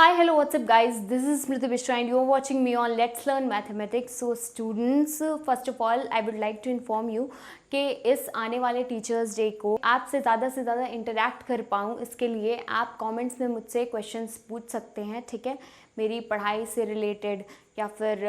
Hi, hello, what's up guys? This is Smriti Mishra and you're watching me on Let's Learn Mathematics. So students, first of all, I would like to inform you कि इस आने वाले teachers day को आपसे ज़्यादा interact कर पाऊँ, इसके लिए आप कमेंट्स में मुझसे क्वेश्चंस पूछ सकते हैं, ठीक है। मेरी पढ़ाई से रिलेटेड या फिर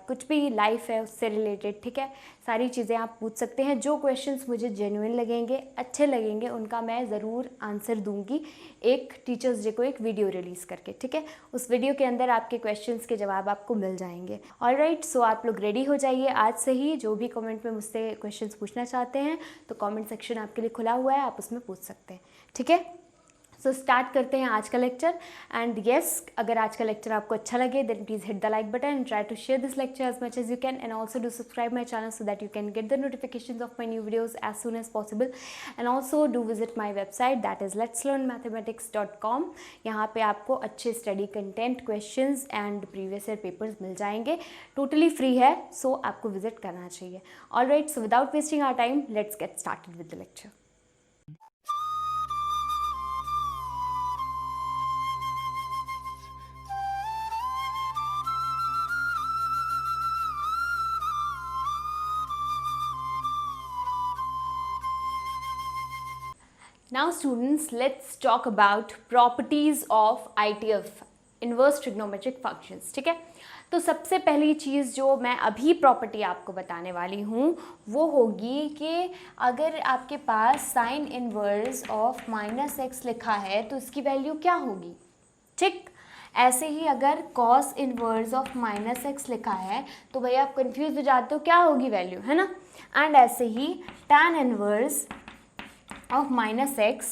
कुछ भी लाइफ है उससे रिलेटेड, ठीक है, सारी चीज़ें आप पूछ सकते हैं। जो क्वेश्चंस मुझे जेन्युइन लगेंगे, अच्छे लगेंगे, उनका मैं ज़रूर आंसर दूंगी एक टीचर्स डे को एक वीडियो रिलीज़ करके, ठीक है। उस वीडियो के अंदर आपके क्वेश्चंस के जवाब आपको मिल जाएंगे। ऑलराइट, सो आप लोग रेडी हो जाइए आज से ही। जो भी कमेंट में मुझसे क्वेश्चंस पूछना चाहते हैं तो कमेंट सेक्शन आपके लिए खुला हुआ है, आप उसमें पूछ सकते हैं, ठीक है। सो स्टार्ट करते हैं आज का लेक्चर। एंड येस, अगर आज का लेक्चर आपको अच्छा लगे then please hit the like button and try to share this lecture as much as you can, and also do subscribe my channel so that you can get the notifications of my new videos as soon as possible. And also do visit my website that is letslearnmathematics.com। यहाँ पे आपको अच्छे study content, questions and previous year papers मिल जाएंगे, totally free है, so आपको visit करना चाहिए। Alright, so without wasting our time let's get started with the lecture. Now students, let's talk about properties of ITF, inverse trigonometric functions, ठीक है। तो सबसे पहली चीज़ जो मैं अभी प्रॉपर्टी आपको बताने वाली हूँ वो होगी कि अगर आपके पास साइन इनवर्स ऑफ -x लिखा है तो इसकी वैल्यू क्या होगी, ठीक। ऐसे ही अगर cos इनवर्स ऑफ -x लिखा है तो भाई आप कंफ्यूज हो जाते हो क्या होगी वैल्यू, है ना। एंड ऐसे ही tan इनवर्स ऑफ -x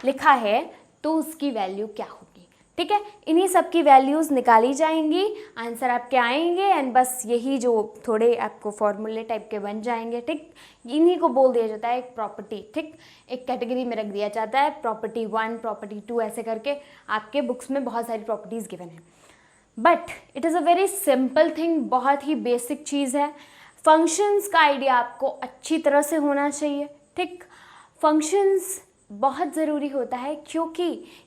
लिखा है तो उसकी वैल्यू क्या होगी, ठीक है। इन्हीं सब की वैल्यूज़ निकाली जाएंगी, आंसर आपके आएंगे एंड बस यही जो थोड़े आपको फॉर्मूले टाइप के बन जाएंगे, ठीक। इन्हीं को बोल दिया जाता है एक प्रॉपर्टी, ठीक। एक कैटेगरी में रख दिया जाता है प्रॉपर्टी 1, प्रॉपर्टी 2, ऐसे करके आपके बुक्स में बहुत सारी प्रॉपर्टीज़ गिवन है। But it is a very simple thing, बहुत ही बेसिक चीज़ है। फंक्शंस का आइडिया आपको अच्छी तरह से होना चाहिए, ठीक। फंक्शंस बहुत ज़रूरी होता है क्योंकि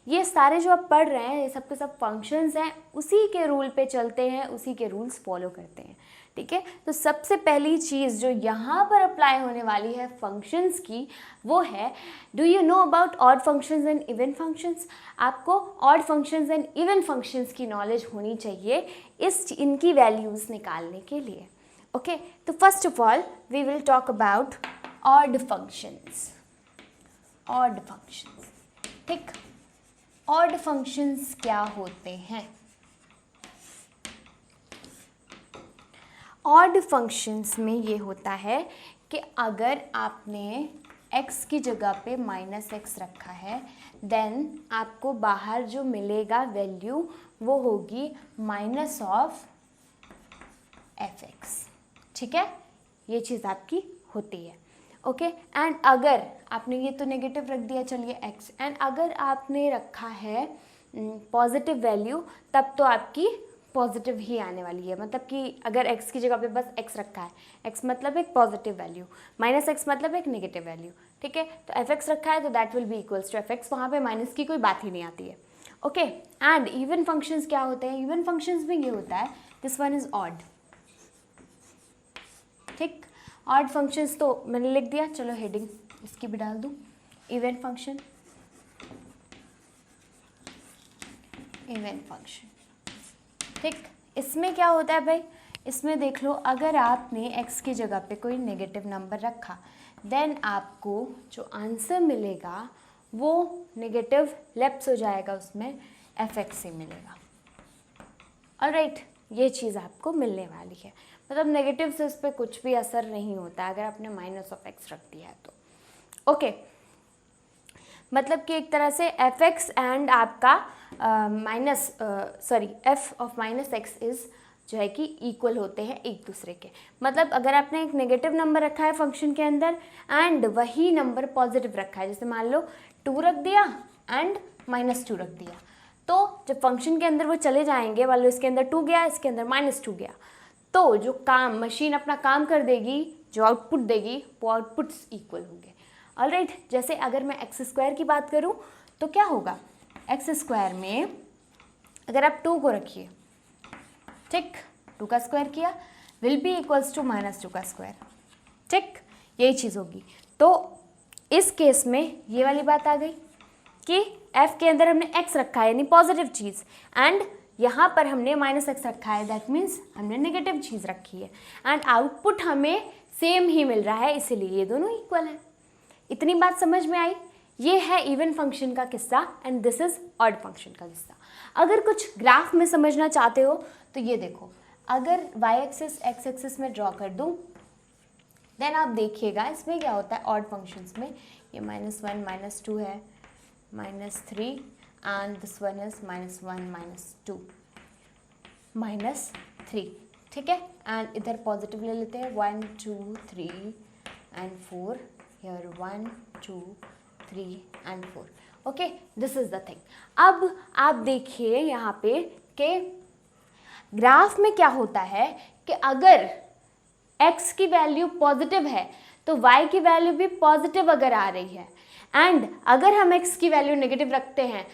ये सारे जो आप पढ़ रहे हैं ये सब के सब फंक्शंस हैं, उसी के रूल पे चलते हैं, उसी के रूल्स फॉलो करते हैं, ठीक है। तो सबसे पहली चीज़ जो यहाँ पर अप्लाई होने वाली है फंक्शंस की वो है, do you know about odd functions and even functions. आपको odd functions and even functions की नॉलेज होनी चाहिए इनकी वैल्यूज़ निकालने के लिए, ओके। तो first of all we will talk about odd functions. Odd functions, ठीक। ऑड फंक्शंस क्या होते हैं? ऑड फंक्शंस में ये होता है कि अगर आपने x की जगह पे -x रखा है देन आपको बाहर जो मिलेगा वैल्यू वो होगी -(f(x), ठीक है। ये चीज़ आपकी होती है, ओके। एंड अगर आपने ये तो नेगेटिव रख दिया, चलिए x, एंड अगर आपने रखा है पॉजिटिव वैल्यू तब तो आपकी पॉजिटिव ही आने वाली है। मतलब कि अगर x की जगह पे बस x रखा है, x मतलब एक पॉजिटिव वैल्यू, -x मतलब एक नेगेटिव वैल्यू, ठीक है। तो f(x) रखा है तो that will be equals to f(x), वहाँ पे माइनस की कोई बात ही नहीं आती है, ओके। एंड इवन फंक्शंस क्या होते हैं? इवन फंक्शंस में ये होता है दिस वन इज ऑड, ठीक। ऑड फंक्शंस तो मैंने लिख दिया, चलो हेडिंग इसकी भी डाल दूँ, इवन फंक्शन, इवन फंक्शन, ठीक। इसमें क्या होता है भाई, इसमें देख लो, अगर आपने x की जगह पे कोई नेगेटिव नंबर रखा देन आपको जो आंसर मिलेगा वो नेगेटिव लेफ्ट हो जाएगा, उसमें f(x) से मिलेगा। ऑलराइट, ये चीज़ आपको मिलने वाली है। मतलब नेगेटिव से उस पर कुछ भी असर नहीं होता अगर आपने -(x) रख दिया है तो, ओके। मतलब कि एक तरह से f(x) एंड आपका f(-x) इज़ जो है कि इक्वल होते हैं एक दूसरे के। मतलब अगर आपने एक नेगेटिव नंबर रखा है फंक्शन के अंदर एंड वही नंबर पॉजिटिव रखा है, जैसे मान लो 2 रख दिया एंड -2 रख दिया, तो जब फंक्शन के अंदर वो चले जाएंगे, मान लो इसके अंदर 2 गया, इसके अंदर -2 गया, तो जो काम मशीन अपना काम कर देगी, जो आउटपुट देगी वो आउटपुट्स इक्वल होंगे। ऑलराइट, जैसे अगर मैं x² की बात करूं तो क्या होगा, x² में अगर आप 2 को रखिए, ठीक, 2 का स्क्वायर किया, विल बी इक्वल्स टू -2 का स्क्वायर, ठीक, यही चीज़ होगी। तो इस केस में ये वाली बात आ गई कि f के अंदर हमने x रखा है यानी पॉजिटिव चीज़, एंड यहाँ पर हमने -x रखा है, दैट मीन्स हमने नेगेटिव चीज़ रखी है, एंड आउटपुट हमें सेम ही मिल रहा है, इसीलिए ये दोनों इक्वल है। इतनी बात समझ में आई? ये है इवन फंक्शन का किस्सा and this is odd function का किस्सा। अगर कुछ ग्राफ में समझना चाहते हो तो ये देखो, अगर y एक्सिस x एक्सिस में ड्रॉ कर दूँ, देन आप देखिएगा इसमें क्या होता है ऑड फंक्शंस में, ये -1 -2 है, -3 एंड दिस वन इज -1 -2 -3, ठीक है, एंड इधर पॉजिटिव ले लेते हैं 1 2 3 and 4, here 1 2 3 and 4, okay, this is the thing. अब आप देखिए यहाँ पे कि ग्राफ में क्या होता है कि अगर x की वैल्यू पॉजिटिव है तो y की वैल्यू भी पॉजिटिव अगर आ रही है, एंड अगर हम x की वैल्यू नेगेटिव रखते हैं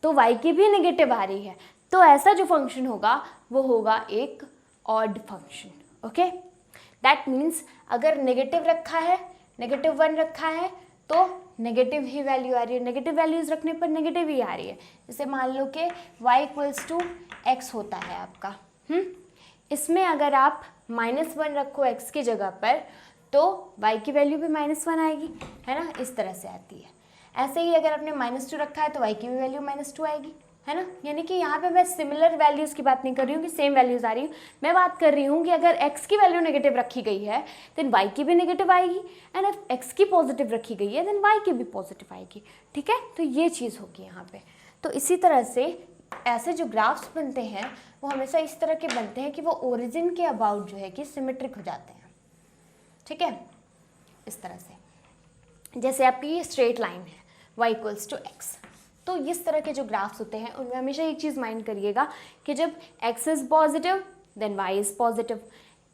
तो y की भी नेगेटिव आ रही है, तो ऐसा जो फंक्शन होगा वो होगा एक odd function, okay. That means अगर नेगेटिव रखा है, -1 रखा है तो नेगेटिव ही वैल्यू आ रही है, नेगेटिव वैल्यूज रखने पर नेगेटिव ही आ रही है। जैसे मान लो कि y इक्वल्स टू x होता है आपका, इसमें अगर आप -1 रखो x की जगह पर तो y की वैल्यू भी -1 आएगी, है ना, इस तरह से आती है। ऐसे ही अगर आपने -2 रखा है तो y की भी वैल्यू -2 आएगी, है ना। यानी कि यहाँ पे मैं सिमिलर वैल्यूज़ की बात नहीं कर रही हूँ कि सेम वैल्यूज़ आ रही हूँ, मैं बात कर रही हूँ कि अगर x की वैल्यू नेगेटिव रखी गई है देन y की भी नेगेटिव आएगी, एंड इफ x की पॉजिटिव रखी गई है देन y की भी पॉजिटिव आएगी, ठीक है। तो ये चीज़ होगी यहाँ पे। तो इसी तरह से ऐसे जो ग्राफ्स बनते हैं वो हमेशा इस तरह के बनते हैं कि वो ओरिजिन के अबाउट जो है कि सिमेट्रिक हो जाते हैं, ठीक है, इस तरह से। जैसे आपकी ये स्ट्रेट लाइन है y इक्वल्स टू x, तो इस तरह के जो ग्राफ्स होते हैं उनमें हमेशा एक चीज़ माइंड करिएगा कि जब x is positive then y is positive,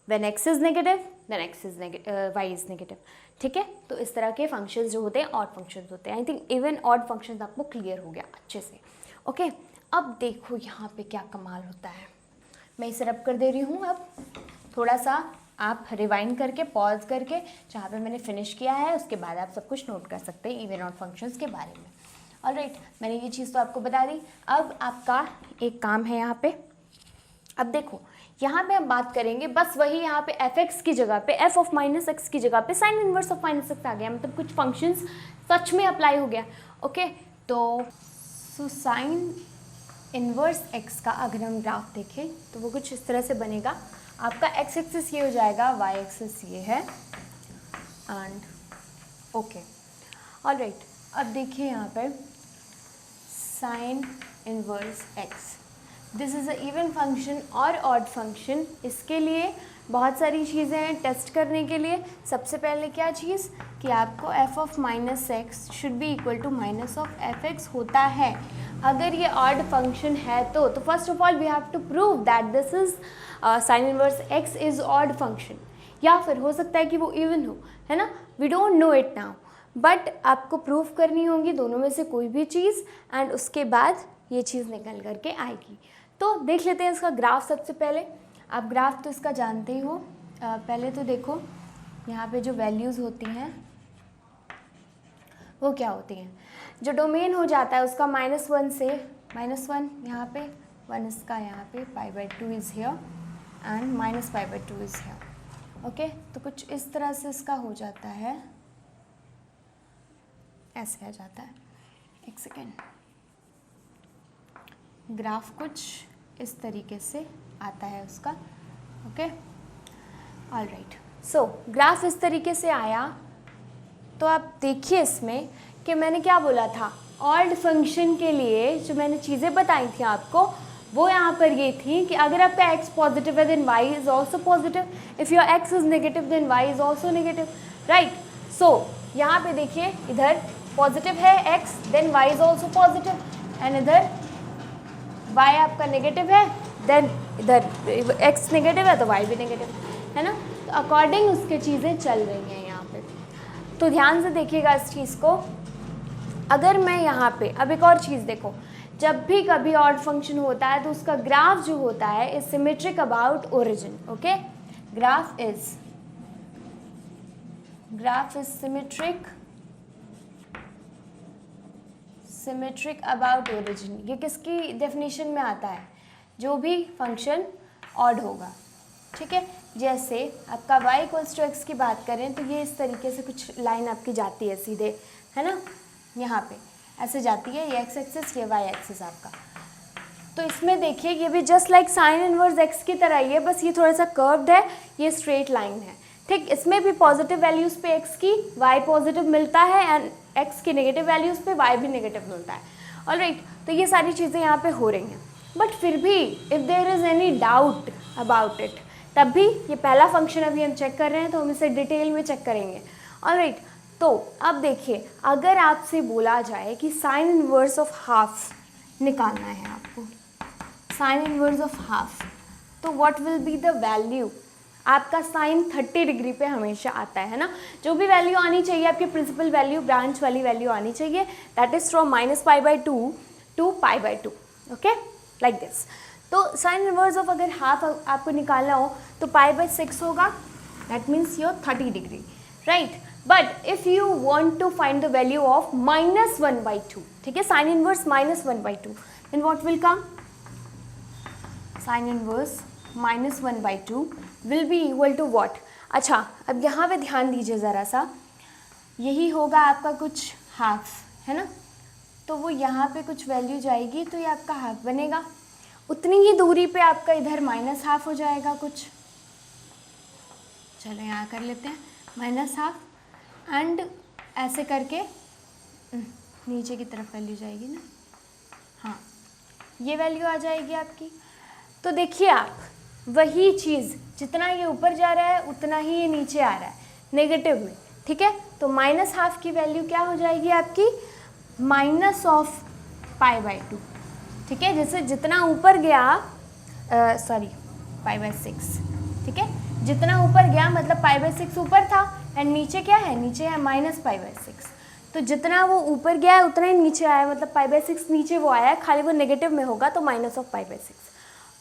when x is negative then y is negative, ठीक है। तो इस तरह के फंक्शंस जो होते हैं ऑड फंक्शंस होते हैं। I think even odd functions आपको क्लियर हो गया अच्छे से, ओके। अब देखो यहाँ पे क्या कमाल होता है, मैं इसे रब कर दे रही हूँ। अब थोड़ा सा आप रिवाइंड करके पॉज करके जहाँ पे मैंने फिनिश किया है उसके बाद आप सब कुछ नोट कर सकते हैं इवन ऑड फंक्शंस के बारे में। ऑलराइट, मैंने ये चीज़ तो आपको बता दी। अब आपका एक काम है यहाँ पे, अब देखो यहाँ पे हम बात करेंगे बस वही, यहाँ पे f(x) की जगह पे f ऑफ -x की जगह पे साइन इनवर्स ऑफ -x आ गया, मतलब कुछ फंक्शंस सच में अप्लाई हो गया, ओके। तो साइन इनवर्स x का अगर हम ग्राफ देखें तो वो कुछ इस तरह से बनेगा। आपका x एक्सिस ये हो जाएगा, y एक्सिस ये है, एंड ओके, ऑलराइट। अब देखिए यहाँ पर sign inverse x, this is a even function और ऑड फंक्शन। इसके लिए बहुत सारी चीज़ें हैं टेस्ट करने के लिए। सबसे पहले क्या चीज़ कि आपको f of -x should be equal to minus of f(x) होता है। अगर ये ऑड फंक्शन है तो first of all we have to prove that this is sine inverse x is odd function, या फिर हो सकता है कि वो इवन हो, है ना, we don't know it now, but आपको प्रूव करनी होगी दोनों में से कोई भी चीज़, एंड उसके बाद ये चीज़ निकल करके आएगी। तो देख लेते हैं इसका ग्राफ। सबसे पहले आप ग्राफ तो इसका जानते ही हो, पहले तो देखो यहाँ पे जो वैल्यूज़ होती हैं वो क्या होती हैं। जो डोमेन हो जाता है उसका -1 से -1 यहाँ पे 1 इसका यहाँ पे π/2 is here and -π/2 is here, okay. तो कुछ इस तरह से इसका हो जाता है, ऐसे आ जाता है। एक सेकेंड, ग्राफ कुछ इस तरीके से आता है उसका, ओके, ऑलराइट। सो ग्राफ इस तरीके से आया तो आप देखिए इसमें कि मैंने क्या बोला था, ऑड फंक्शन के लिए जो मैंने चीज़ें बताई थी आपको वो यहाँ पर ये थी कि अगर आपका x पॉजिटिव है then y is also positive, if your x is negative then y is also negative, right. So यहाँ पे देखिए इधर पॉजिटिव है x then y is also positive, and इधर y आपका नेगेटिव है देन इधर x नेगेटिव है तो y भी नेगेटिव, है ना। तो अकॉर्डिंग उसके चीज़ें चल रही हैं यहाँ पे। तो ध्यान से देखिएगा इस चीज़ को। अगर मैं यहाँ पे अब एक और चीज़ देखो जब भी कभी ऑड फंक्शन होता है तो उसका ग्राफ जो होता है is symmetric about origin. Okay, graph is symmetric about origin. ये किसकी डेफिनेशन में आता है? जो भी फंक्शन ऑड होगा. ठीक है, जैसे आपका y इक्वल्स टू एक्स की बात करें तो ये इस तरीके से कुछ लाइन आपकी जाती है सीधे, है ना, यहाँ पे ऐसे जाती है, ये एक्स एक्सिस, ये वाई एक्सिस आपका. तो इसमें देखिए ये भी just like sine inverse x की तरह ही है, बस ये थोड़ा सा कर्व्ड है, ये स्ट्रेट लाइन है. ठीक, इसमें भी पॉजिटिव वैल्यूज़ पे एक्स की वाई पॉजिटिव मिलता है एंड एक्स की नेगेटिव वैल्यूज़ पे वाई भी नेगेटिव मिलता है. ऑलराइट, तो ये सारी चीज़ें यहाँ पे हो रही हैं. बट फिर भी if there is any doubt about it, तब भी ये पहला फंक्शन अभी हम चेक कर रहे हैं तो हम इसे डिटेल में चेक करेंगे. ऑलराइट, तो अब देखिए अगर आपसे बोला जाए कि साइन इनवर्स ऑफ हाफ निकालना है आपको, साइन इनवर्स ऑफ हाफ, तो what will be the value? आपका साइन 30 डिग्री पे हमेशा आता है ना. जो भी वैल्यू आनी चाहिए आपकी प्रिंसिपल वैल्यू, ब्रांच वाली वैल्यू आनी चाहिए, that is from -π/2 to π/2. Okay, like this. तो साइन इनवर्स ऑफ अगर हाफ आपको निकालना हो तो π/6 होगा, that means your 30 degree, right. But if you want to find the value of -1/2, ठीक है, sine inverse -1/2, then what will come? Sine inverse -1/2 will be equal to what? अच्छा, अब यहाँ पे ध्यान दीजिए ज़रा सा, यही होगा आपका कुछ हाफ, है ना, तो वो यहाँ पे कुछ वैल्यू जाएगी तो ये आपका हाफ बनेगा. उतनी ही दूरी पे आपका इधर -½ हो जाएगा कुछ. चलो यहाँ कर लेते हैं -½ एंड ऐसे करके नीचे की तरफ वैल्यू जाएगी ना, हाँ, ये वैल्यू आ जाएगी आपकी. तो देखिए आप वही चीज़, जितना ये ऊपर जा रहा है उतना ही ये नीचे आ रहा है नेगेटिव में. ठीक है, तो -½ की वैल्यू क्या हो जाएगी आपकी? -π/2. ठीक है, जैसे जितना ऊपर गया, सॉरी π/6. ठीक है, जितना ऊपर गया मतलब π/6 ऊपर था एंड नीचे क्या है? नीचे है -π/6. तो जितना वो ऊपर गया है उतना ही नीचे आया, मतलब π/6 नीचे वो आया है, खाली वो नेगेटिव में होगा तो -π/6.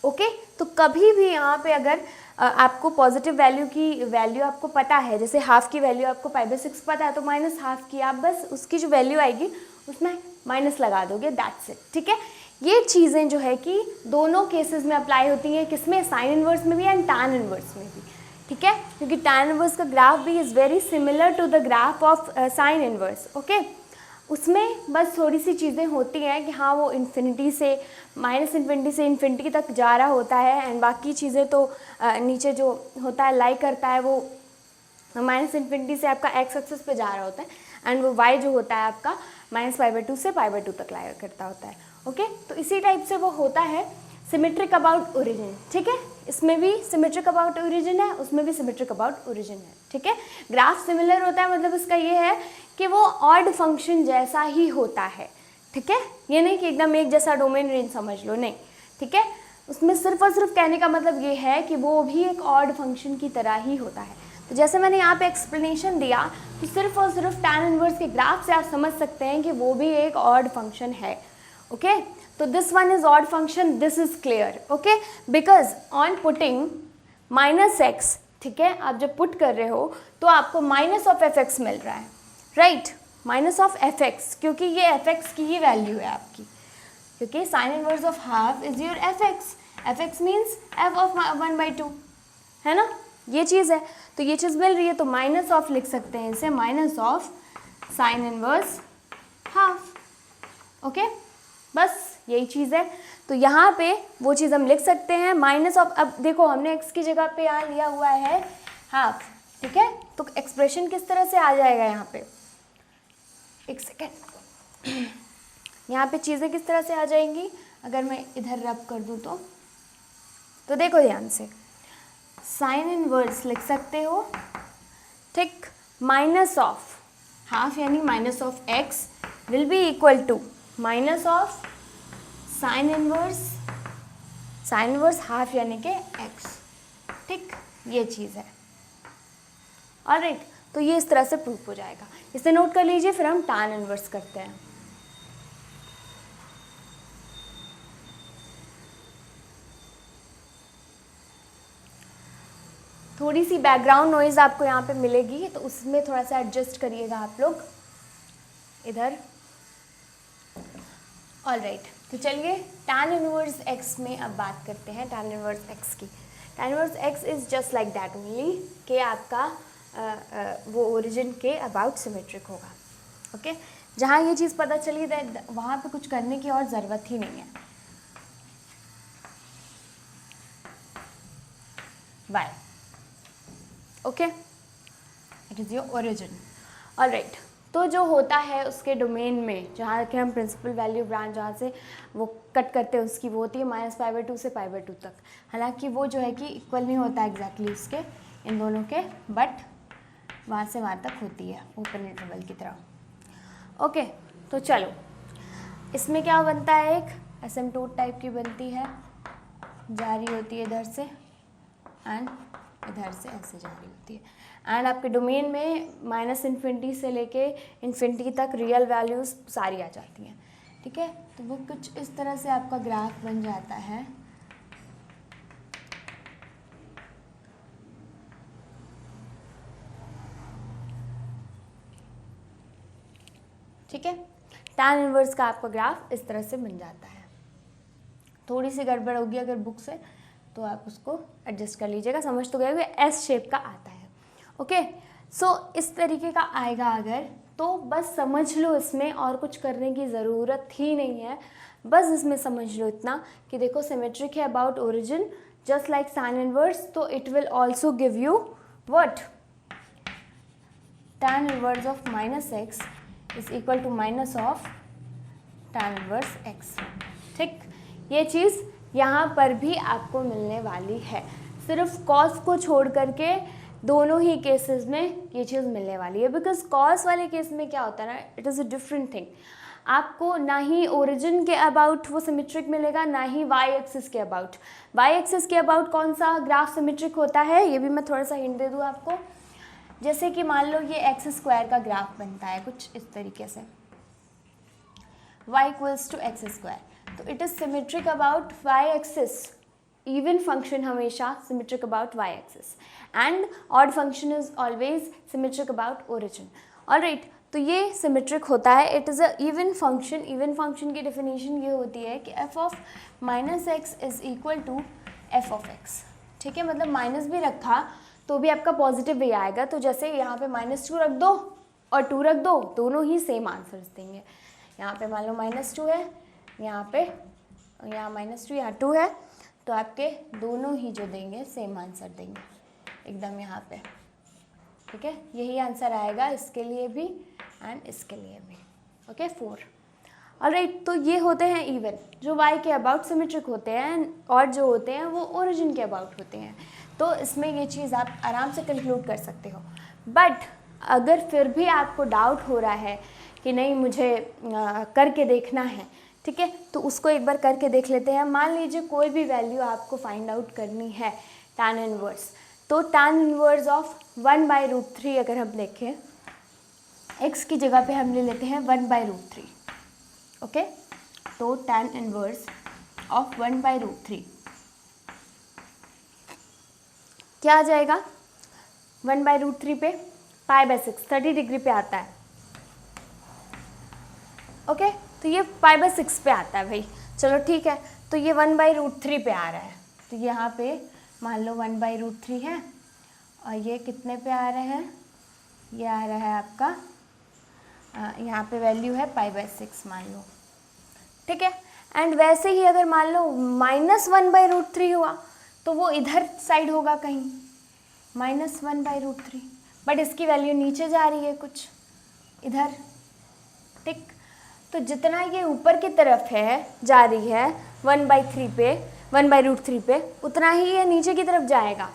ओके, तो कभी भी यहाँ पे अगर आपको पॉजिटिव वैल्यू की वैल्यू आपको पता है, जैसे हाफ की वैल्यू आपको π/6 पता है, तो -½ की आप बस उसकी जो वैल्यू आएगी उसमें माइनस लगा दोगे, दैट्स इट. ठीक है, ये चीज़ें जो है कि दोनों केसेस में अप्लाई होती हैं, किसमें? साइन इनवर्स में भी एंड टैन इनवर्स में भी. ठीक है, क्योंकि टैन इनवर्स का ग्राफ भी is very similar to the graph of sine inverse. Okay, उसमें बस थोड़ी सी चीज़ें होती हैं कि हाँ वो इन्फिनिटी से -∞ से इन्फिनिटी तक जा रहा होता है एंड बाकी चीज़ें तो नीचे जो होता है लाई करता है वो -∞ से आपका एक्स एक्सिस पे जा रहा होता है एंड वो y जो होता है आपका -π/2 से π/2 तक लाई करता होता है. ओके, तो इसी टाइप से वो होता है सिमेट्रिक अबाउट ओरिजिन. ठीक है, इसमें भी सिमेट्रिक अबाउट ओरिजिन है, उसमें भी सिमेट्रिक अबाउट ओरिजिन है. ठीक है, ग्राफ सिमिलर होता है मतलब इसका ये है कि वो ऑड फंक्शन जैसा ही होता है. ठीक है, ये नहीं कि एकदम एक जैसा डोमेन रेंज समझ लो, नहीं. ठीक है, उसमें सिर्फ और सिर्फ कहने का मतलब ये है कि वो भी एक ऑड फंक्शन की तरह ही होता है. तो जैसे मैंने यहाँ पे एक्सप्लेनेशन दिया तो सिर्फ और सिर्फ टैन इनवर्स के ग्राफ से आप समझ सकते हैं कि वो भी एक ऑड फंक्शन है. ओके, तो this one is odd function, this is clear. Okay, because on putting -x, ठीक है, आप जब पुट कर रहे हो तो आपको -(f(x) मिल रहा है, राइट, -(f(x), क्योंकि ये f(x) की ही वैल्यू है आपकी, क्योंकि sign inverse of half is your f(x). f(x) means f(1/2), है ना, ये चीज़ है. तो ये चीज़ मिल रही है तो -(of) लिख सकते हैं इसे, -(of) साइन इनवर्स हाफ. ओके, बस यही चीज़ है. तो यहाँ पे वो चीज़ हम लिख सकते हैं -(of). अब देखो हमने x की जगह पे यहाँ लिया हुआ है हाफ. ठीक है, तो एक्सप्रेशन किस तरह से आ जाएगा यहाँ पे? एक सेकेंड, यहाँ पे चीज़ें किस तरह से आ जाएंगी अगर मैं इधर रब कर दूँ तो देखो ध्यान से, साइन इनवर्स लिख सकते हो, ठीक, -(of) हाफ यानी -(x) will be equal to -(of) sign inverse half यानी कि x. ठीक, ये चीज़ है. ऑलराइट, तो ये इस तरह से प्रूफ हो जाएगा. इसे नोट कर लीजिए, फिर हम टैन इनवर्स करते हैं. थोड़ी सी बैकग्राउंड नॉइज़ आपको यहाँ पे मिलेगी, तो उसमें थोड़ा सा एडजस्ट करिएगा आप लोग इधर। ऑल राइट, तो चलिए tan इनवर्स x में अब बात करते हैं tan इनवर्स x की। tan inverse x is just like that only कि आपका वो ओरिजिन के अबाउट सिमेट्रिक होगा। ओके, जहाँ ये चीज़ पता चली वहाँ पे कुछ करने की और ज़रूरत ही नहीं है। Y, okay, it is your origin. All right, तो जो होता है उसके डोमेन में, जहाँ के हम प्रिंसिपल वैल्यू ब्रांच जहाँ से वो कट करते हैं उसकी, वो होती है -π/2 से π/2 तक। हालांकि वो जो है कि इक्वल नहीं होता एग्जैक्टली उसके इन दोनों के, बट वहाँ से वहाँ तक होती है ओपन इंटरवल की तरह। ओके, तो चलो इसमें क्या बनता है, एक एसिम्पटोट टाइप की बनती है, जारी होती है इधर से एंड इधर से ऐसे जारी होती है, एंड आपके डोमेन में -∞ से लेके इन्फिनिटी तक रियल वैल्यूज़ सारी आ जाती हैं। ठीक है, तो वो कुछ इस तरह से आपका ग्राफ बन जाता है। ठीक है, tan इनवर्स का आपका ग्राफ इस तरह से बन जाता है। थोड़ी सी गड़बड़ होगी अगर बुक से, तो आप उसको एडजस्ट कर लीजिएगा। समझ तो गए हुए, एस शेप का आता है। ओके, सो इस तरीके का आएगा अगर, तो बस समझ लो, इसमें और कुछ करने की ज़रूरत ही नहीं है। बस इसमें समझ लो इतना कि देखो सिमेट्रिक है about origin just like tan inverse, तो it will also give you what, tan inverse of -x is equal to minus of tan inverse x। ठीक, ये चीज़ यहाँ पर भी आपको मिलने वाली है। सिर्फ कॉस को छोड़ करके दोनों ही केसेस में ये चीज़ मिलने वाली है, बिकॉज कॉस वाले केस में क्या होता है ना, it is a different thing. आपको ना ही ओरिजिन के अबाउट वो सिमेट्रिक मिलेगा, ना ही वाई एक्सिस के अबाउट। वाई एक्सिस के अबाउट कौन सा ग्राफ सिमेट्रिक होता है, ये भी मैं थोड़ा सा हिंट दे दूँ आपको। जैसे कि मान लो ये x² का ग्राफ बनता है कुछ इस तरीके से, y इक्वल्स टू x², तो it is symmetric about y axis. Even function हमेशा symmetric about y axis, and odd function is always symmetric about origin. Alright, तो ये सिमेट्रिक होता है, it is a even function. Even function की definition ये होती है कि f of -x is equal to f of x। ठीक है, मतलब माइनस भी रखा तो भी आपका पॉजिटिव वे आएगा। तो जैसे यहाँ पे -2 रख दो और 2 रख दो, दोनों ही सेम आंसर्स देंगे। यहाँ पे मान लो -2 है, यहाँ पे, यहाँ -2, यहाँ 2 है, तो आपके दोनों ही जो देंगे सेम आंसर देंगे एकदम यहाँ पे। ठीक है, यही आंसर आएगा इसके लिए भी एंड इसके लिए भी। ओके, 4। ऑलराइट, तो ये होते हैं इवन, जो y के अबाउट सिमेट्रिक होते हैं, और जो होते हैं वो ओरिजिन के अबाउट होते हैं। तो इसमें ये चीज़ आप आराम से कंक्लूड कर सकते हो। बट अगर फिर भी आपको डाउट हो रहा है कि नहीं मुझे करके देखना है, ठीक है, तो उसको एक बार करके देख लेते हैं। मान लीजिए कोई भी वैल्यू आपको फाइंड आउट करनी है tan इनवर्स, तो tan इनवर्स ऑफ 1/√3 अगर हम देखें, x की जगह पे हम ले लेते हैं 1/√3। ओके, तो tan इनवर्स ऑफ 1/√3 क्या आ जाएगा, 1/√3 पे π/6 30 डिग्री पे आता है। ओके, तो ये π/6 पे आता है भाई। चलो ठीक है, तो ये 1/√3 पे आ रहा है, तो यहाँ पे मान लो 1/√3 है, और ये कितने पे आ रहे हैं, ये आ रहा है आपका यहाँ पे वैल्यू है π/6 मान लो। ठीक है, एंड वैसे ही अगर मान लो -1/√3 हुआ, तो वो इधर साइड होगा कहीं, -1/√3, बट इसकी वैल्यू नीचे जा रही है कुछ इधर। ठीक, तो जितना ये ऊपर की तरफ है जा रही है 1/3 पे, 1/√3 पे, उतना ही ये नीचे की तरफ जाएगा।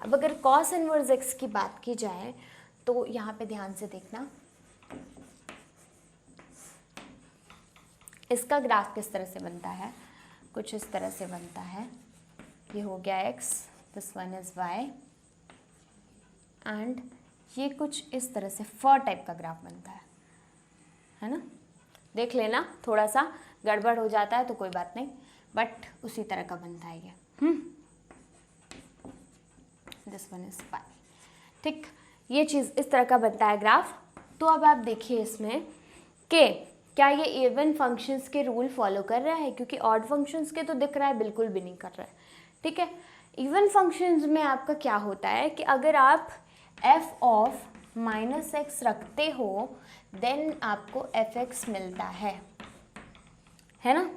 अब अगर cos इनवर्स x की बात की जाए तो यहाँ पे ध्यान से देखना, इसका ग्राफ किस तरह से बनता है, कुछ इस तरह से बनता है। ये हो गया x, this one is y, and ये कुछ इस तरह से फॉर टाइप का ग्राफ बनता है ना। देख लेना, थोड़ा सा गड़बड़ हो जाता है तो कोई बात नहीं, बट उसी तरह का बनता है ये। दिस वन इज y, ठीक, ये चीज़ इस तरह का बनता है ग्राफ। तो अब आप देखिए इसमें कि क्या ये इवन फंक्शंस के रूल फॉलो कर रहा है, क्योंकि ऑड फंक्शंस के तो दिख रहा है बिल्कुल भी नहीं कर रहा है, ठीक है। इवन फंक्शंस में आपका क्या होता है कि अगर आप f ऑफ -x रखते हो देन आपको fx मिलता है ना।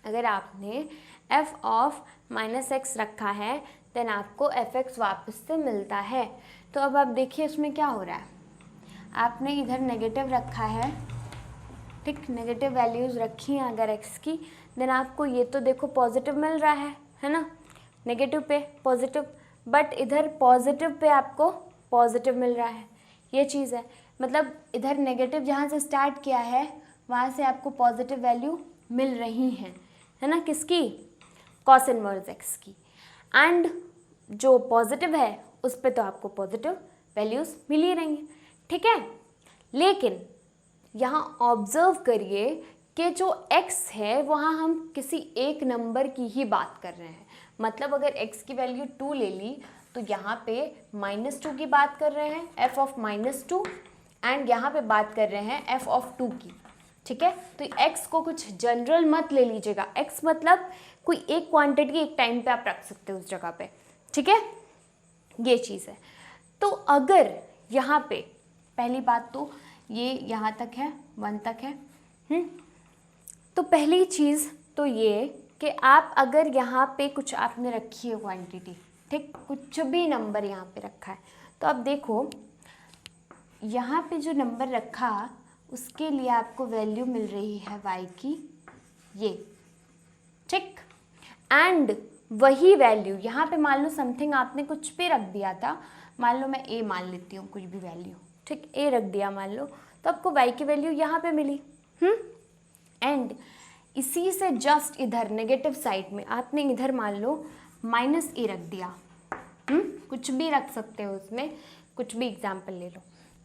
अगर आपने f ऑफ -x रखा है देन आपको fx वापस से मिलता है। तो अब आप देखिए इसमें क्या हो रहा है, आपने इधर नेगेटिव रखा है, ठीक, नेगेटिव वैल्यूज़ रखी हैं अगर x की, देन आपको ये तो देखो पॉजिटिव मिल रहा है ना, नेगेटिव पे पॉजिटिव, बट इधर पॉजिटिव पे आपको पॉजिटिव मिल रहा है, ये चीज़ है। मतलब इधर नेगेटिव जहाँ से स्टार्ट किया है वहाँ से आपको पॉजिटिव वैल्यू मिल रही हैं, है ना, किसकी, cos इनवर्स x की, एंड जो पॉजिटिव है उस पे तो आपको पॉजिटिव वैल्यूज़ मिल ही रही हैं, ठीक है। लेकिन यहाँ ऑब्जर्व करिए कि जो x है वहाँ हम किसी एक नंबर की ही बात कर रहे हैं। मतलब अगर x की वैल्यू 2 ले ली तो यहाँ पे -2 की बात कर रहे हैं, f ऑफ -2, एंड यहाँ पे बात कर रहे हैं f ऑफ 2 की, ठीक है। तो x को कुछ जनरल मत ले लीजिएगा, x मतलब कोई एक क्वांटिटी एक टाइम पे आप रख सकते हो उस जगह पे, ठीक है, ये चीज़ है। तो अगर यहाँ पे पहली बात तो ये यहाँ तक है, 1 तक है, तो पहली चीज़ तो ये कि आप अगर यहाँ पे कुछ आपने रखी है क्वांटिटी, ठीक, कुछ भी नंबर यहाँ पे रखा है, तो अब देखो यहाँ पे जो नंबर रखा उसके लिए आपको वैल्यू मिल रही है y की ये, ठीक, एंड वही वैल्यू यहाँ पे मान लो समथिंग आपने कुछ भी रख दिया था, मान लो मैं a मान लेती हूँ कुछ भी वैल्यू, ठीक, a रख दिया मान लो, तो आपको y की वैल्यू यहाँ पे मिली, एंड इसी से जस्ट इधर नेगेटिव साइड में आपने इधर मान लो -a रख दिया, कुछ भी रख सकते हो उसमें, कुछ भी एग्जाम्पल ले लो,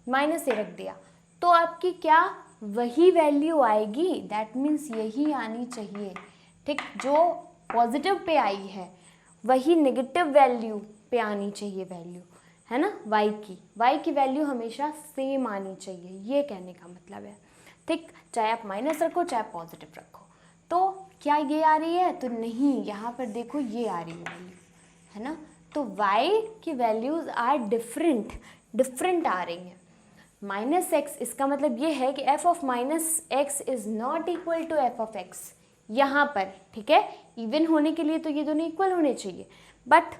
-a रख दिया, तो आपकी क्या वही वैल्यू आएगी, दैट मीन्स यही आनी चाहिए, ठीक, जो पॉजिटिव पे आई है वही नेगेटिव वैल्यू पे आनी चाहिए वैल्यू, है ना, y की वैल्यू हमेशा सेम आनी चाहिए, ये कहने का मतलब है, ठीक, चाहे आप माइनस रखो चाहे पॉजिटिव रखो। तो क्या ये आ रही है, तो नहीं, यहाँ पर देखो ये आ रही है वैल्यू, है ना, तो y की वैल्यूज़ आर डिफरेंट आ रही हैं। -x इसका मतलब ये है कि f of -x is not equal to f of x यहाँ पर, ठीक है, इवन होने के लिए तो ये दोनों इक्वल होने चाहिए, बट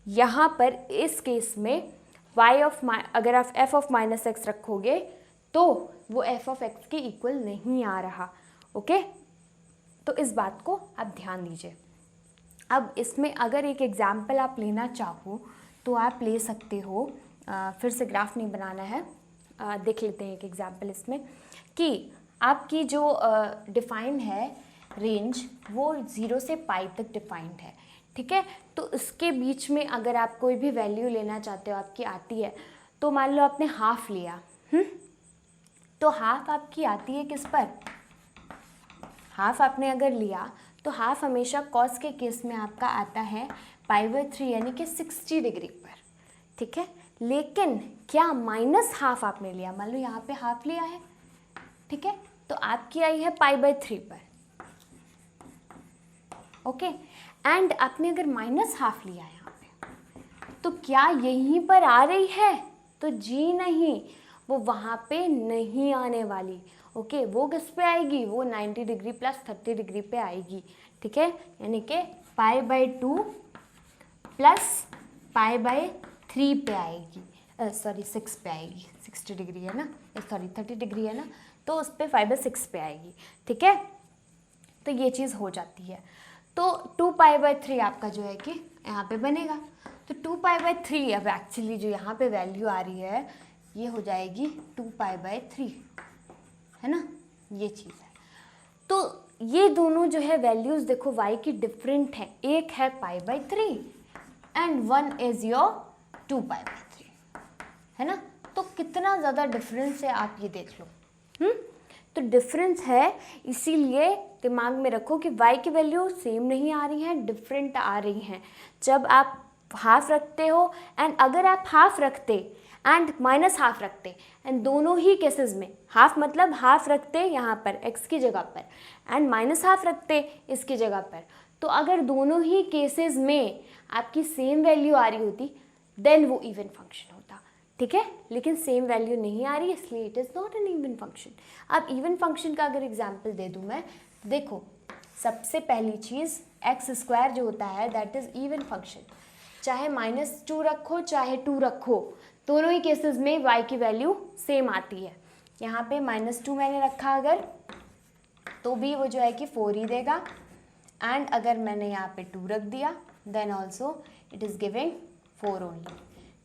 यहाँ पर इस केस में अगर आप f ऑफ -x रखोगे तो वो f ऑफ x के इक्वल नहीं आ रहा, ओके। तो इस बात को आप ध्यान दीजिए। अब इसमें अगर एक एग्जाम्पल आप लेना चाहो तो आप ले सकते हो, फिर से ग्राफ नहीं बनाना है, देख लेते हैं एक एग्जाम्पल इसमें कि आपकी जो डिफाइन है रेंज वो 0 से पाई तक डिफाइंड है, ठीक है। तो इसके बीच में अगर आप कोई भी वैल्यू लेना चाहते हो आपकी आती है, तो मान लो आपने हाफ लिया, तो हाफ आपकी आती है किस पर, हाफ आपने अगर लिया तो हाफ हमेशा कॉस के केस में आपका आता है π/3 यानी कि 60 डिग्री पर, ठीक है। लेकिन क्या -हाफ आपने लिया, मान लो यहाँ पे हाफ लिया है, ठीक है, तो आपकी आई है π/3 पर, ओके, एंड आपने अगर -हाफ लिया यहाँ पे तो क्या यहीं पर आ रही है, तो जी नहीं, वो वहाँ पे नहीं आने वाली, ओके, वो किस पे आएगी, वो 90 डिग्री प्लस 30 डिग्री पे आएगी, ठीक है, यानी कि π/2 प्लस π/3 पे आएगी, सॉरी 6 पे आएगी, 60 डिग्री है ना, सॉरी 30 डिग्री है ना, तो उस पर 5/6 पे आएगी, ठीक है। तो ये चीज़ हो जाती है, तो 2π/3 आपका जो है कि यहाँ पे बनेगा। तो 2π/3 अब एक्चुअली जो यहाँ पे वैल्यू आ रही है ये हो जाएगी 2π/3, है ना, ये चीज़ है। तो ये दोनों जो है वैल्यूज़ देखो y की डिफरेंट है, एक है π/3 एंड वन इज़ योर 2π/3, है ना। तो कितना ज़्यादा डिफरेंस है आप ये देख लो। तो डिफरेंस है, इसीलिए दिमाग में रखो कि y की वैल्यू सेम नहीं आ रही है, डिफरेंट आ रही हैं जब आप हाफ रखते हो। एंड अगर आप हाफ रखते एंड माइनस हाफ रखते, एंड दोनों ही केसेस में हाफ मतलब हाफ रखते यहाँ पर x की जगह पर एंड माइनस हाफ रखते इसकी जगह पर, तो अगर दोनों ही केसेस में आपकी सेम वैल्यू आ रही होती देन वो इवन फंक्शन होता, ठीक है। लेकिन सेम वैल्यू नहीं आ रही, इसलिए it is not an even function. अब इवन फंक्शन का अगर एग्जाम्पल दे दूँ मैं, देखो सबसे पहली चीज़ x² जो होता है दैट इज़ इवन फंक्शन। चाहे -2 रखो चाहे 2 रखो, दोनों ही केसेस में y की वैल्यू सेम आती है। यहाँ पे -2 मैंने रखा अगर, तो भी वो जो है कि 4 ही देगा। एंड अगर मैंने यहाँ पे 2 रख दिया then also it is giving 4 only,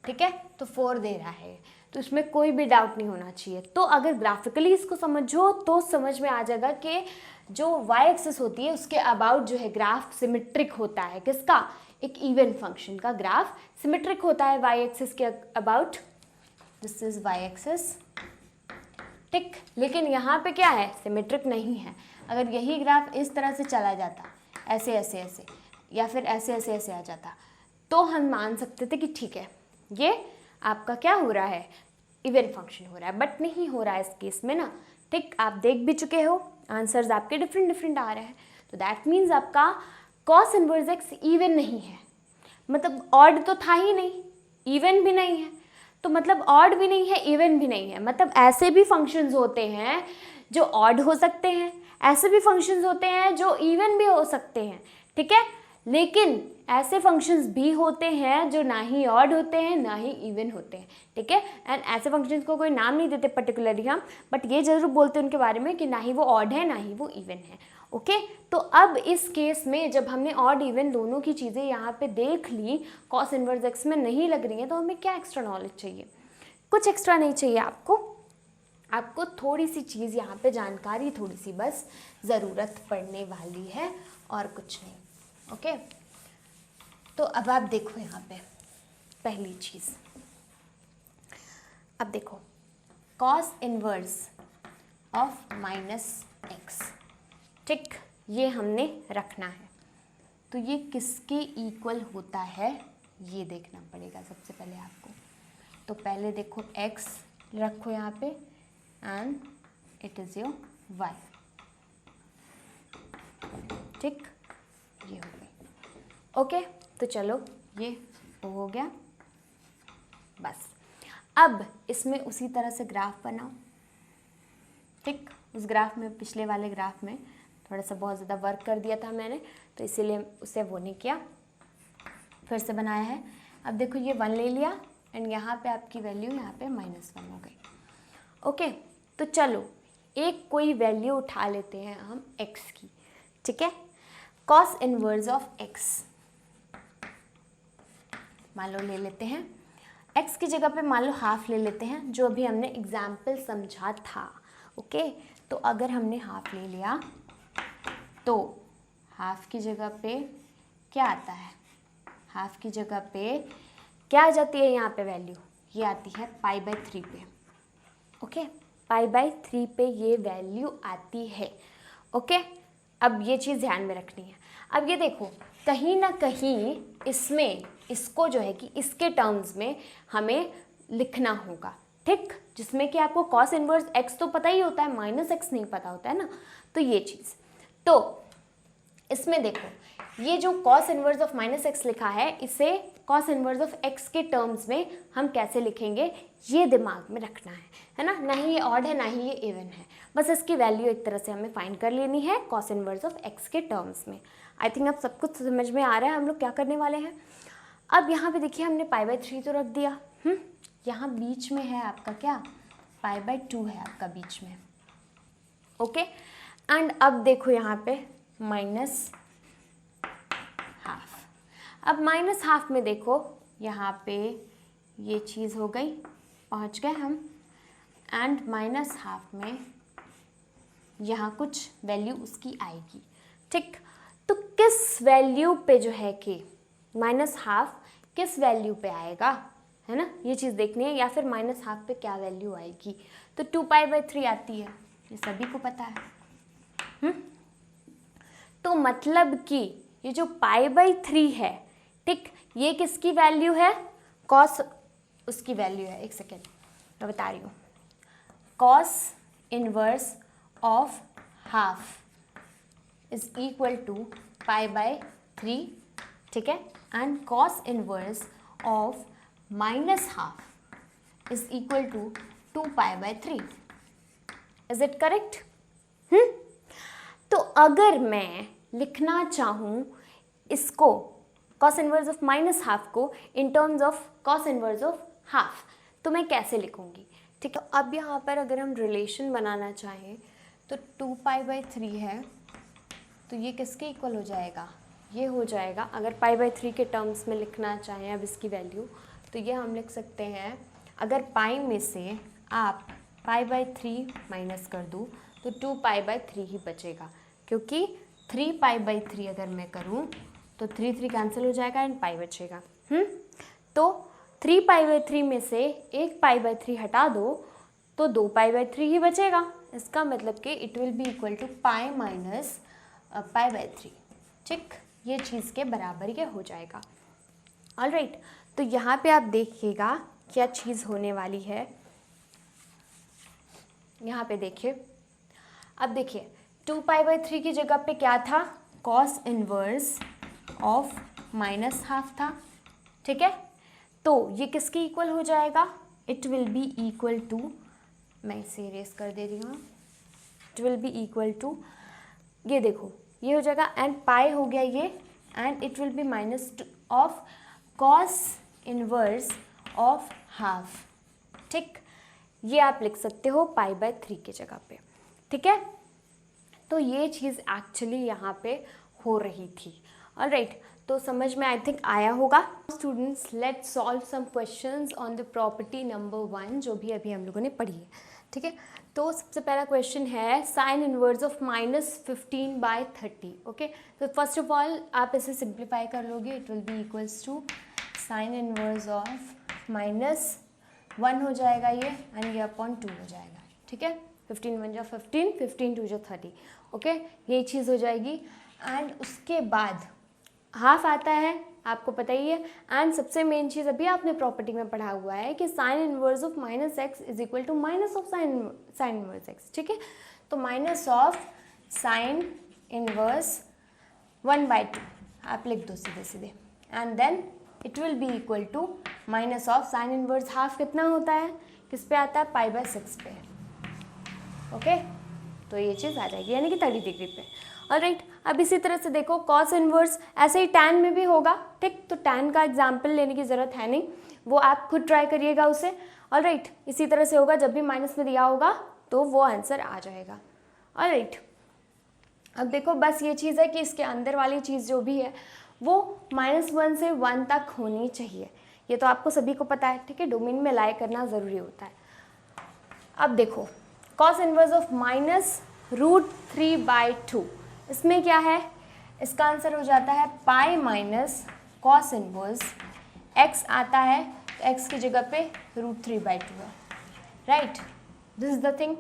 ठीक है। तो 4 दे रहा है, तो इसमें कोई भी डाउट नहीं होना चाहिए। तो अगर ग्राफिकली इसको समझो तो समझ में आ जाएगा कि जो y एक्सिस होती है उसके अबाउट जो है ग्राफ सिमेट्रिक होता है। किसका? एक इवन फंक्शन का ग्राफ सिमेट्रिक होता है y एक्सिस के about. This is y axis, ठीक। लेकिन यहाँ पे क्या है, सिमेट्रिक नहीं है। अगर यही ग्राफ इस तरह से चला जाता, ऐसे ऐसे ऐसे, या फिर ऐसे ऐसे ऐसे आ जाता, तो हम मान सकते थे कि ठीक है ये आपका क्या हो रहा है, इवन फंक्शन हो रहा है। बट नहीं हो रहा है इस केस में ना, ठीक। आप देख भी चुके हो आंसर्स आपके डिफरेंट डिफरेंट आ रहे हैं। तो दैट मीन्स आपका cos इनवर्स x इवन नहीं है, मतलब ऑड तो था ही नहीं, इवन भी नहीं है। तो मतलब ऑड भी नहीं है, इवन भी नहीं है, मतलब ऐसे भी फंक्शंस होते हैं जो ऑड हो सकते हैं, ऐसे भी फंक्शंस होते हैं जो इवन भी हो सकते हैं, ठीक है। लेकिन ऐसे फंक्शंस भी होते हैं जो ना ही ऑड होते हैं ना ही इवन होते हैं, ठीक है। एंड ऐसे फंक्शंस को कोई नाम नहीं देते पर्टिकुलरली हम, बट ये जरूर बोलते हैं उनके बारे में कि ना ही वो ऑड है ना ही वो इवन है, ओके। तो अब इस केस में जब हमने ऑड इवन दोनों की चीज़ें यहाँ पे देख ली, cos इनवर्स x में नहीं लग रही हैं, तो हमें क्या एक्स्ट्रा नॉलेज चाहिए? कुछ एक्स्ट्रा नहीं चाहिए आपको थोड़ी सी चीज़ यहाँ पे जानकारी थोड़ी सी बस ज़रूरत पड़ने वाली है और कुछ नहीं, ओके। तो अब आप देखो यहाँ पे पहली चीज़, अब देखो cos इनवर्स ऑफ -x, ठीक, ये हमने रखना है। तो ये किसके इक्वल होता है ये देखना पड़ेगा सबसे पहले आपको। तो पहले देखो x रखो यहाँ पे and it is your y, ठीक, ये हो गई, ओके। तो चलो ये हो गया बस। अब इसमें उसी तरह से ग्राफ बनाओ, ठीक। उस ग्राफ में, पिछले वाले ग्राफ में थोड़ा सा बहुत ज़्यादा वर्क कर दिया था मैंने, तो इसीलिए उसे वो नहीं किया, फिर से बनाया है। अब देखो ये 1 ले लिया एंड यहाँ पे आपकी वैल्यू यहाँ पे -1 हो गई, ओके। तो चलो एक कोई वैल्यू उठा लेते हैं हम x की, ठीक है। cos इनवर्स ऑफ x मान लो ले लेते हैं, x की जगह पे मान लो हाफ ले लेते हैं, जो अभी हमने एग्जाम्पल समझा था, ओके। तो अगर हमने हाफ ले लिया तो हाफ की जगह पे क्या आता है, हाफ की जगह पे क्या आ जाती है यहाँ पे वैल्यू, ये आती है π/3 पे, ओके। π/3 पे ये वैल्यू आती है, ओके। अब ये चीज़ ध्यान में रखनी है। अब ये देखो कहीं ना कहीं इसमें इसको जो है कि इसके टर्म्स में हमें लिखना होगा, ठीक, जिसमें कि आपको cos इनवर्स x तो पता ही होता है, -x नहीं पता होता है ना। तो ये चीज़, तो इसमें देखो ये जो cos इनवर्स ऑफ -x लिखा है, इसे cos इनवर्स ऑफ x के टर्म्स में हम कैसे लिखेंगे ये दिमाग में रखना है ना। ना ही ये ऑड है ना ही ये इवन है, बस इसकी वैल्यू एक तरह से हमें फाइंड कर लेनी है cos इनवर्स ऑफ x के टर्म्स में। आई थिंक अब सब कुछ समझ में आ रहा है हम लोग क्या करने वाले हैं। अब यहाँ पे देखिए हमने π/3 तो रख दिया, यहाँ बीच में है आपका क्या, π/2 है आपका बीच में, ओके। एंड अब देखो यहाँ पे -½ अब माइनस हाफ में देखो, यहाँ पे ये चीज़ हो गई, पहुँच गए हम, एंड माइनस हाफ में यहाँ कुछ वैल्यू उसकी आएगी, ठीक। तो किस वैल्यू पे जो है कि माइनस हाफ किस वैल्यू पे आएगा, है ना, ये चीज़ देखनी है, या फिर माइनस हाफ पे क्या वैल्यू आएगी। तो 2π/3 आती है, ये सभी को पता है। तो मतलब कि ये जो π/3 है, ठीक, ये किसकी वैल्यू है, कॉस उसकी वैल्यू है। एक सेकेंड मैं बता रही हूँ, cos inverse of half is equal to π/3, ठीक है, and cos inverse of minus half is equal to 2π/3। Is it correct? तो अगर मैं लिखना चाहूँ इसको, cos inverse of minus half को in terms of cos inverse of half, तो मैं कैसे लिखूँगी, ठीक है। अब यहाँ पर अगर हम रिलेशन बनाना चाहें तो 2π/3 है, तो ये किसके इक्वल हो जाएगा, ये हो जाएगा, अगर π/3 के टर्म्स में लिखना चाहें अब इसकी वैल्यू, तो ये हम लिख सकते हैं, अगर पाई में से आप π/3 माइनस कर दूँ तो 2π/3 ही बचेगा, क्योंकि 3π/3 अगर मैं करूँ तो 3 कैंसिल हो जाएगा एंड पाई बचेगा। तो 3π/3 में से एक π/3 हटा दो तो 2π/3 ही बचेगा। इसका मतलब कि it will be equal to pi minus π/3, ठीक, ये चीज़ के बराबर ये हो जाएगा। ऑलराइट, तो यहाँ पे आप देखिएगा क्या चीज़ होने वाली है। यहाँ पे देखिए, अब देखिए 2π/3 की जगह पे क्या था, cos inverse of minus half था, ठीक है। तो ये किसके इक्वल हो जाएगा, it will be equal to, मैं इसे इरेज कर दे रही हूँ, it will be equal to, ये देखो ये हो जाएगा एंड पाई हो गया ये, and it will B minus of cos inverse of half, ठीक। ये आप लिख सकते हो π/3 की जगह पे, ठीक है। तो ये चीज़ एक्चुअली यहाँ पे हो रही थी। ऑलराइट, तो समझ में आई थिंक आया होगा। Students, let's solve some questions on the property number 1 जो भी अभी हम लोगों ने पढ़ी है, ठीक है। तो सबसे पहला क्वेश्चन है साइन इनवर्स ऑफ -15/30। ओके, तो फर्स्ट ऑफ ऑल आप इसे सिंप्लीफाई कर लोगे, it will be equals to sine inverse of -1 हो जाएगा ये, एंड ये अपॉन 2 हो जाएगा, ठीक है। 15 × 15, 15 × 30, ओके, ये चीज़ हो जाएगी। एंड उसके बाद हाफ आता है, आपको पता ही है। एंड सबसे मेन चीज़ अभी आपने प्रॉपर्टी में पढ़ा हुआ है कि sine inverse of -x is equal to minus of sine inverse x, ठीक है। तो माइनस ऑफ साइन इनवर्स 1/2 आप लिख दो सीधे सीधे, and then it will be equal to minus of sine inverse half कितना होता है, किस पे आता है, π/6 पे, ओके। तो ये चीज़ आ जाएगी यानी कि 30 डिग्री पे। ऑलराइट, अब इसी तरह से देखो कॉस इनवर्स ऐसे ही टैन में भी होगा, ठीक। तो टैन का एग्जाम्पल लेने की ज़रूरत है नहीं, वो आप खुद ट्राई करिएगा उसे। ऑलराइट, इसी तरह से होगा, जब भी माइनस में दिया होगा तो वो आंसर आ जाएगा। ऑलराइट, अब देखो बस ये चीज़ है कि इसके अंदर वाली चीज़ जो भी है वो -1 से 1 तक होनी चाहिए, ये तो आपको सभी को पता है, ठीक है। डोमेन में लाई करना ज़रूरी होता है। अब देखो कॉस इनवर्स ऑफ -√3/2, इसमें क्या है, इसका आंसर हो जाता है pi minus cos inverse x आता है, तो x की जगह पे √3/2 है, right, this is the thing.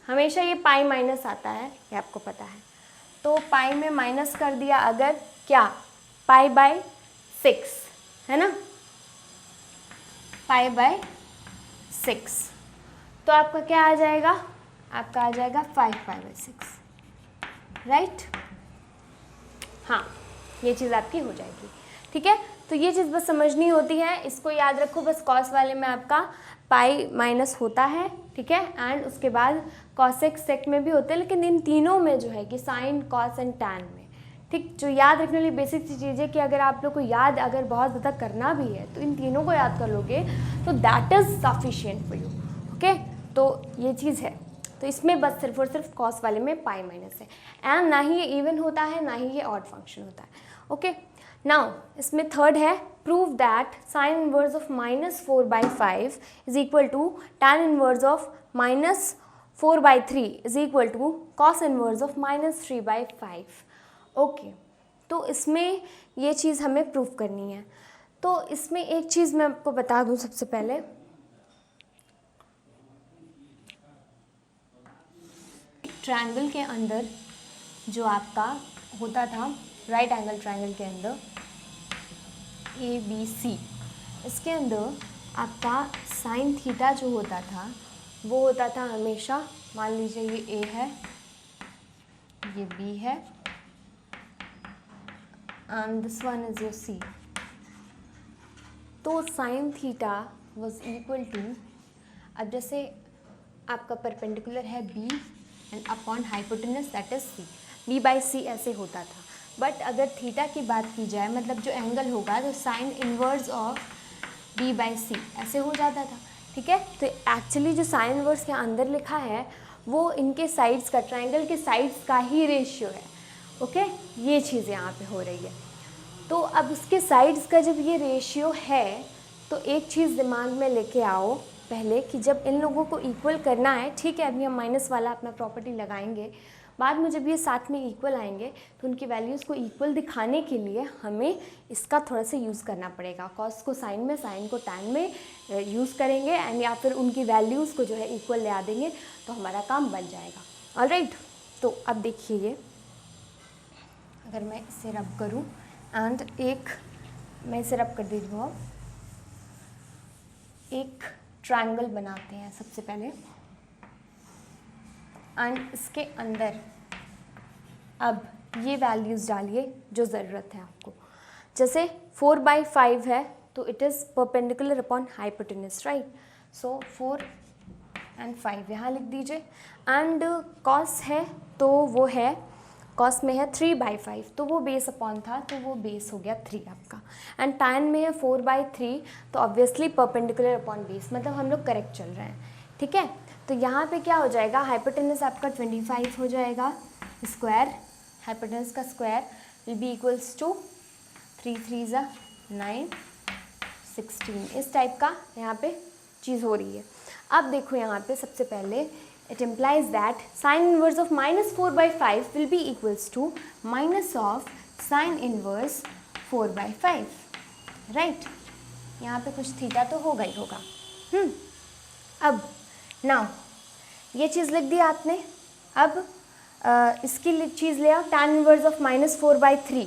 हमेशा ये पाई माइनस आता है, ये आपको पता है। तो पाई में माइनस कर दिया अगर, क्या, π/6 है ना, π/6, तो आपका क्या आ जाएगा, आपका आ जाएगा 5π/6, राइट। हाँ, ये चीज़ आपकी हो जाएगी, ठीक है। तो ये चीज़ बस समझनी होती है, इसको याद रखो। बस कॉस वाले में आपका पाई माइनस होता है, ठीक है, एंड उसके बाद कॉसेक सेक में भी होते हैं, लेकिन इन तीनों में जो है कि साइन कॉस एंड टैन में, ठीक। जो याद रखने वाली बेसिक सी चीज़ है कि अगर आप लोग को याद अगर बहुत ज़्यादा करना भी है तो इन तीनों को याद कर लोगे तो that is sufficient for you, okay. तो ये चीज़ है, तो इसमें बस सिर्फ और सिर्फ कॉस वाले में पाई माइनस है, एंड ना ही ये इवन होता है ना ही ये ऑड फंक्शन होता है, ओके। नाउ इसमें थर्ड है prove that sine inverse of -4/5 is equal to tan inverse of -4/3 is equal to cos inverse of -3/5। Okay, तो इसमें ये चीज़ हमें प्रूव करनी है। तो इसमें एक चीज़ मैं आपको बता दूं सबसे पहले, ट्रायंगल के अंदर जो आपका होता था राइट एंगल ट्रायंगल के अंदर ABC, इसके अंदर आपका साइन थीटा जो होता था वो होता था हमेशा, मान लीजिए ये A है, ये B है and this one is your C। तो sine theta was equal to, अब जैसे आपका परपेंडिकुलर है B and upon hypotenuse that is C, B/C ऐसे होता था। बट अगर थीटा की बात की जाए, मतलब जो एंगल होगा तो साइन इनवर्स ऑफ B/C ऐसे हो जाता था। ठीक है, तो एक्चुअली जो साइन इनवर्स के अंदर लिखा है वो इनके साइड्स का, ट्रायंगल के साइड्स का ही रेशियो है। ओके, ये चीज़ यहाँ पे हो रही है। तो अब उसके साइड्स का जब ये रेशियो है तो एक चीज़ दिमाग में लेके आओ पहले कि जब इन लोगों को इक्वल करना है, ठीक है, अभी हम माइनस वाला अपना प्रॉपर्टी लगाएंगे, बाद में जब ये साथ में इक्वल आएंगे तो उनकी वैल्यूज़ को इक्वल दिखाने के लिए हमें इसका थोड़ा सा यूज़ करना पड़ेगा। कॉस को साइन में, साइन को टैन में यूज़ करेंगे एंड या फिर उनकी वैल्यूज़ को जो है इक्वल ले आ देंगे तो हमारा काम बन जाएगा। ऑलराइट, तो अब देखिए ये अगर मैं इसे रब करूँ एंड मैं इसे रब कर दे रही हूँ, एक ट्रायंगल बनाते हैं सबसे पहले एंड इसके अंदर अब ये वैल्यूज़ डालिए जो ज़रूरत है आपको। जैसे 4/5 है तो it is perpendicular upon hypotenuse, right. So 4 and 5 यहाँ लिख दीजिए। एंड कॉस है तो वो है, कॉस में है 3/5 तो वो बेस अपॉन था तो वो बेस हो गया 3 आपका। एंड टैन में है 4/3 तो ऑब्वियसली परपेंडिकुलर अपॉन बेस, मतलब हम लोग करेक्ट चल रहे हैं। ठीक है, तो यहाँ पे क्या हो जाएगा, हाइपोटेनस आपका 25 हो जाएगा स्क्वायर, हाइपोटेनस का square will be equals to 3 3 9 16, इस टाइप का यहाँ पे चीज़ हो रही है। अब देखो यहाँ पे सबसे पहले it implies that sine inverse of -4/5 will be equals to minus of sine inverse 4/5, right. यहाँ पे कुछ थीटा तो होगा ही होगा। अब नाउ ये चीज़ लिख दी आपने। अब इसकी चीज़ ले आओ, tan inverse of -4/3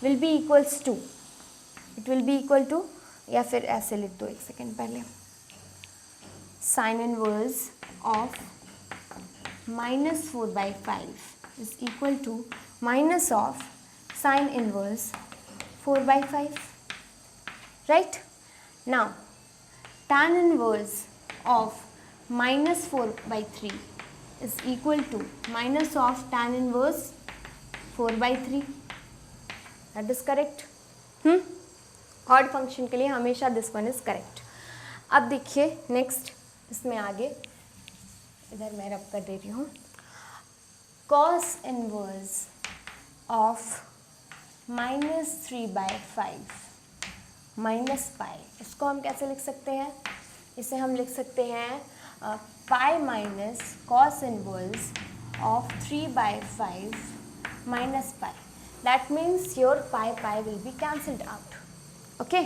will be equals to, it will be equal to, या फिर ऐसे लिख दो, एक सेकेंड पहले, sine inverse of -4/5 is equal to minus of sine inverse 4/5, right. Now tan inverse of -4/3 is equal to minus of tan inverse 4/3, that is correct। Odd function के लिए हमेशा दिस वन इज करेक्ट। अब देखिए next, इसमें आगे इधर मैं रब कर दे रही हूँ, cos इनवर्स ऑफ -3/5 माइनस पाई, इसको हम कैसे लिख सकते हैं, इसे हम लिख सकते हैं pi minus cos inverse of 3/5 minus pi, that means your pi will be cancelled out. Okay,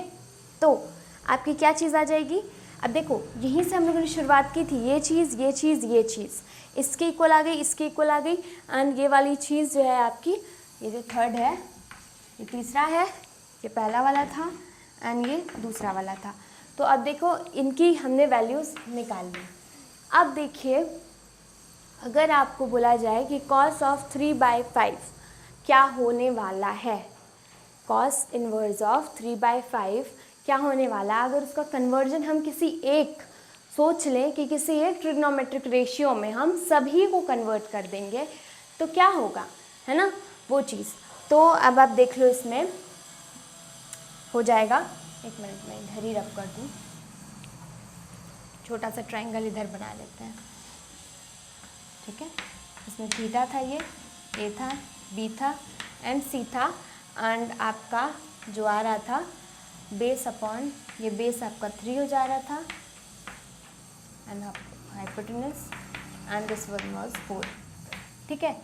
तो आपकी क्या चीज़ आ जाएगी। अब देखो यहीं से हम लोगों ने शुरुआत की थी, ये चीज़ ये चीज़ ये चीज़ इसके इक्वल आ गई, इसके इक्वल आ गई, एंड ये वाली चीज़ जो है आपकी, ये जो थर्ड है, ये तीसरा है, ये पहला वाला था एंड ये दूसरा वाला था। तो अब देखो इनकी हमने वैल्यूज़ निकाल ली। अब देखिए अगर आपको बोला जाए कि cos ऑफ 3/5 क्या होने वाला है, cos इनवर्स ऑफ 3/5 क्या होने वाला है, अगर उसका कन्वर्जन हम किसी एक, सोच लें कि किसी एक ट्रिग्नोमेट्रिक रेशियो में हम सभी को कन्वर्ट कर देंगे तो क्या होगा, है ना वो चीज़। तो अब आप देख लो इसमें हो जाएगा, एक मिनट में इधर ही रब कर दूँ, छोटा सा ट्रायंगल इधर बना लेते हैं, ठीक है। इसमें थीटा था, ये ए था, बी था एंड सी था, एंड आपका जो आ रहा था बेस अपॉन, ये बेस आपका 3 हो जा रहा था and hypotenuse and this one was 4, ठीक है।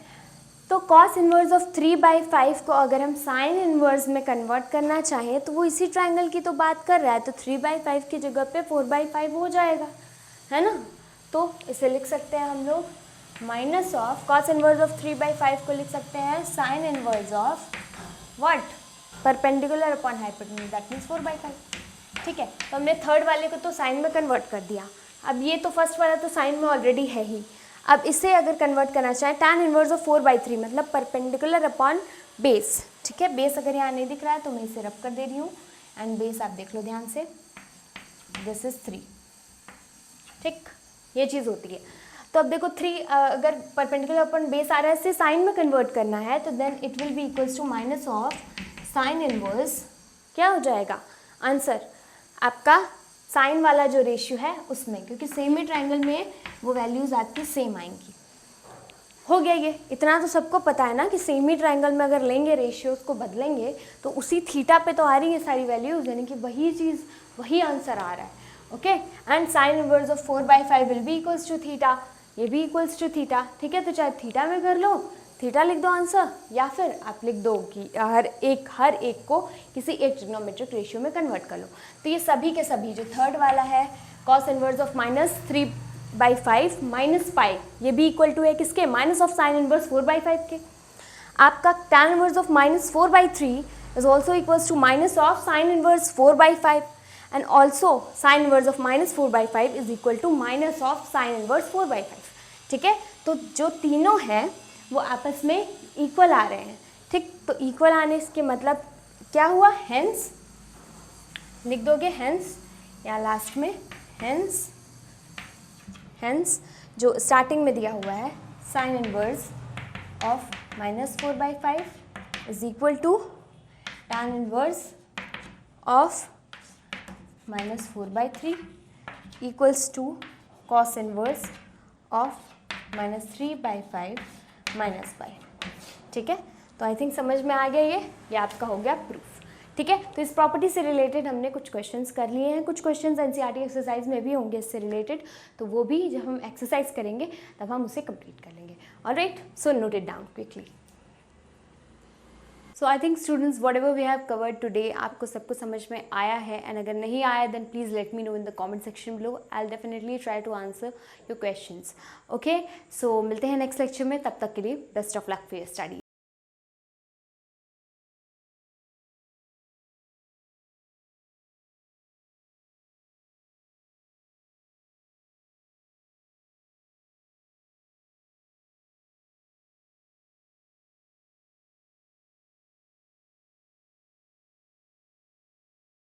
तो कॉस इन्वर्स ऑफ 3/5 को अगर हम साइन इन्वर्स में कन्वर्ट करना चाहें तो वो इसी ट्रायंगल की तो बात कर रहा है, तो 3/5 की जगह पे 4/5 हो जाएगा, है ना। तो इसे लिख सकते हैं हम लोग minus of cos inverse of 3/5 को लिख सकते हैं sign inverse of what, perpendicular upon hypotenuse, that means 4/5, ठीक है। तो हमने थर्ड वाले को तो साइन में कन्वर्ट कर दिया। अब ये तो फर्स्ट वाला तो साइन में ऑलरेडी है ही। अब इसे अगर कन्वर्ट करना चाहें tan इन्वर्स ऑफ 4/3 मतलब परपेंडिकुलर अपॉन बेस, ठीक है। बेस अगर यहाँ नहीं दिख रहा है तो मैं इसे रब कर दे रही हूँ एंड बेस आप देख लो ध्यान से, दिस इज 3, ठीक, ये चीज़ होती है। तो अब देखो 3 अगर परपेंडिकुलर अपॉन बेस आ रहा है, इसे साइन में कन्वर्ट करना है तो then it will be equals to minus of sine inverse, क्या हो जाएगा आंसर आपका साइन वाला जो रेशियो है उसमें, क्योंकि सेम ही ट्रायंगल में वो वैल्यूज़ आपकी सेम आएंगी। हो गया ये, इतना तो सबको पता है ना कि सेम ही ट्रायंगल में अगर लेंगे रेशियोज को बदलेंगे तो उसी थीटा पे तो आ रही है सारी वैल्यूज, यानी कि वही चीज़ वही आंसर आ रहा है, okay. And sine inverse of 4/5 will be equals to theta, ये भी इक्वल्स टू थीटा, ठीक है। तो चाहे थीटा में कर लो, थीटा लिख दो आंसर, या फिर आप लिख दो कि हर एक को किसी एक ट्रिग्नोमेट्रिक रेशियो में कन्वर्ट कर लो। तो ये सभी के सभी जो थर्ड वाला है कॉस इनवर्स ऑफ -3/5 माइनस पाई, ये भी इक्वल टू है किसके, माइनस ऑफ साइन इनवर्स 4/5 के। आपका tan inverse of -4/3 is also equals to minus of sine inverse 4/5 and also sine inverse of -4/5 is equal to minus of sine inverse 4/5, ठीक है। तो जो तीनों हैं वो आपस में इक्वल आ रहे हैं, ठीक। तो इक्वल आने के मतलब क्या हुआ, हेंस लिख दोगे, हेंस या लास्ट में हेंस, हेंस जो स्टार्टिंग में दिया हुआ है sine inverse of -4/5 is equal to tan inverse of -4/3 equals to cos inverse of -3/5 minus pi, ठीक है। तो आई थिंक समझ में आ गया, ये आपका हो गया प्रूफ, ठीक है। तो इस प्रॉपर्टी से रिलेटेड हमने कुछ क्वेश्चंस कर लिए हैं, कुछ क्वेश्चंस एनसीईआरटी एक्सरसाइज में भी होंगे इससे रिलेटेड, तो वो भी जब हम एक्सरसाइज करेंगे तब हम उसे कंप्लीट कर लेंगे। Alright, so note it down quickly. So I think students whatever we have covered today आपको सबको समझ में आया है, एंड अगर नहीं आया then please let me know in the comment section below, I will definitely try to answer your questions, okay. So मिलते हैं नेक्स्ट लेक्चर में, तब तक के लिए best of luck for your study.